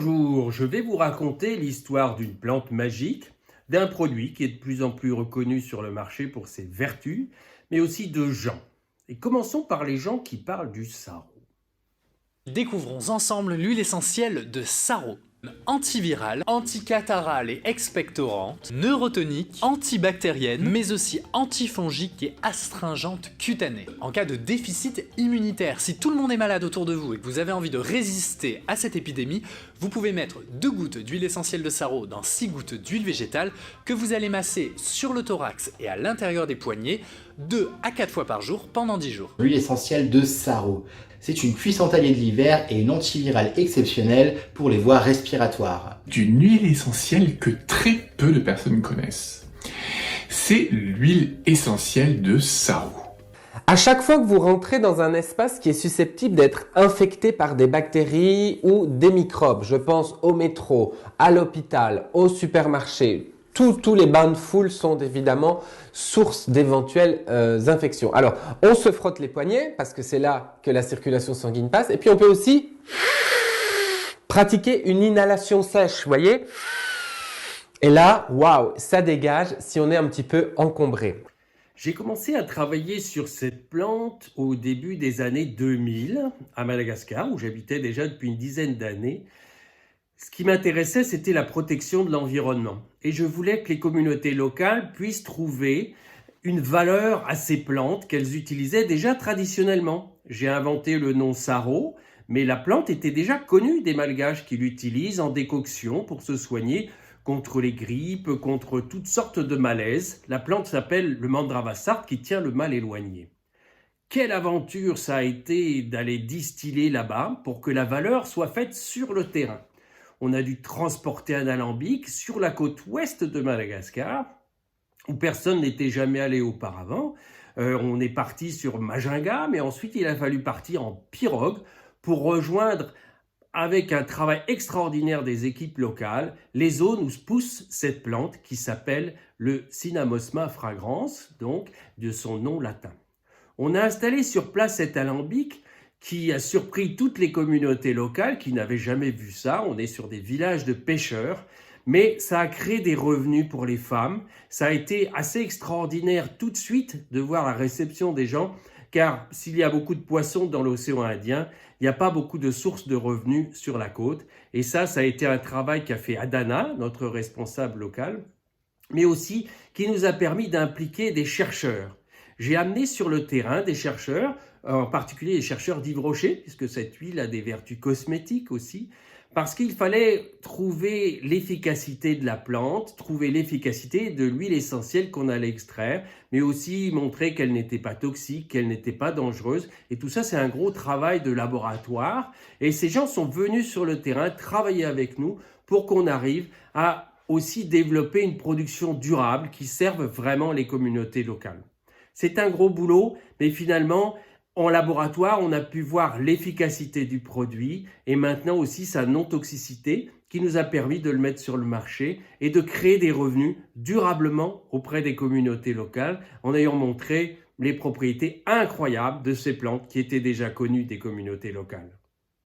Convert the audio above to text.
Bonjour, je vais vous raconter l'histoire d'une plante magique, d'un produit qui est de plus en plus reconnu sur le marché pour ses vertus, mais aussi de gens. Et commençons par les gens qui parlent du sarro. Découvrons ensemble l'huile essentielle de sarro. Antivirale, anticatarrhale et expectorante, neurotonique, antibactérienne, mais aussi antifongique et astringente cutanée. En cas de déficit immunitaire, si tout le monde est malade autour de vous et que vous avez envie de résister à cette épidémie, vous pouvez mettre 2 gouttes d'huile essentielle de sarro dans 6 gouttes d'huile végétale que vous allez masser sur le thorax et à l'intérieur des poignets 2 à 4 fois par jour pendant 10 jours. L'huile essentielle de sarro. C'est une puissante alliée de l'hiver et une antivirale exceptionnelle pour les voies respiratoires. D'une huile essentielle que très peu de personnes connaissent. C'est l'huile essentielle de sarro. À chaque fois que vous rentrez dans un espace qui est susceptible d'être infecté par des bactéries ou des microbes, je pense au métro, à l'hôpital, au supermarché, tous les bains de foule sont évidemment source d'éventuelles infections. Alors, on se frotte les poignets parce que c'est là que la circulation sanguine passe. Et puis, on peut aussi pratiquer une inhalation sèche, vous voyez. Et là, waouh, ça dégage si on est un petit peu encombré. J'ai commencé à travailler sur cette plante au début des années 2000 à Madagascar, où j'habitais déjà depuis une dizaine d'années. Ce qui m'intéressait, c'était la protection de l'environnement. Et je voulais que les communautés locales puissent trouver une valeur à ces plantes qu'elles utilisaient déjà traditionnellement. J'ai inventé le nom sarro, mais la plante était déjà connue des Malgaches qui l'utilisent en décoction pour se soigner contre les grippes, contre toutes sortes de malaises. La plante s'appelle le mandravasart qui tient le mal éloigné. Quelle aventure ça a été d'aller distiller là-bas pour que la valeur soit faite sur le terrain. On a dû transporter un alambic sur la côte ouest de Madagascar, où personne n'était jamais allé auparavant. On est parti sur Majinga, mais ensuite il a fallu partir en pirogue pour rejoindre, avec un travail extraordinaire des équipes locales, les zones où pousse cette plante qui s'appelle le Cinnamosma fragrans, donc de son nom latin. On a installé sur place cet alambic qui a surpris toutes les communautés locales qui n'avaient jamais vu ça. On est sur des villages de pêcheurs, mais ça a créé des revenus pour les femmes. Ça a été assez extraordinaire tout de suite de voir la réception des gens, car s'il y a beaucoup de poissons dans l'océan Indien, il n'y a pas beaucoup de sources de revenus sur la côte. Et ça a été un travail qu'a fait Adana, notre responsable local, mais aussi qui nous a permis d'impliquer des chercheurs. J'ai amené sur le terrain des chercheurs, en particulier les chercheurs d'Yves Rocher, puisque cette huile a des vertus cosmétiques aussi, parce qu'il fallait trouver l'efficacité de la plante, trouver l'efficacité de l'huile essentielle qu'on allait extraire, mais aussi montrer qu'elle n'était pas toxique, qu'elle n'était pas dangereuse. Et tout ça, c'est un gros travail de laboratoire. Et ces gens sont venus sur le terrain travailler avec nous pour qu'on arrive à aussi développer une production durable qui serve vraiment les communautés locales. C'est un gros boulot, mais finalement, en laboratoire, on a pu voir l'efficacité du produit et maintenant aussi sa non-toxicité qui nous a permis de le mettre sur le marché et de créer des revenus durablement auprès des communautés locales en ayant montré les propriétés incroyables de ces plantes qui étaient déjà connues des communautés locales.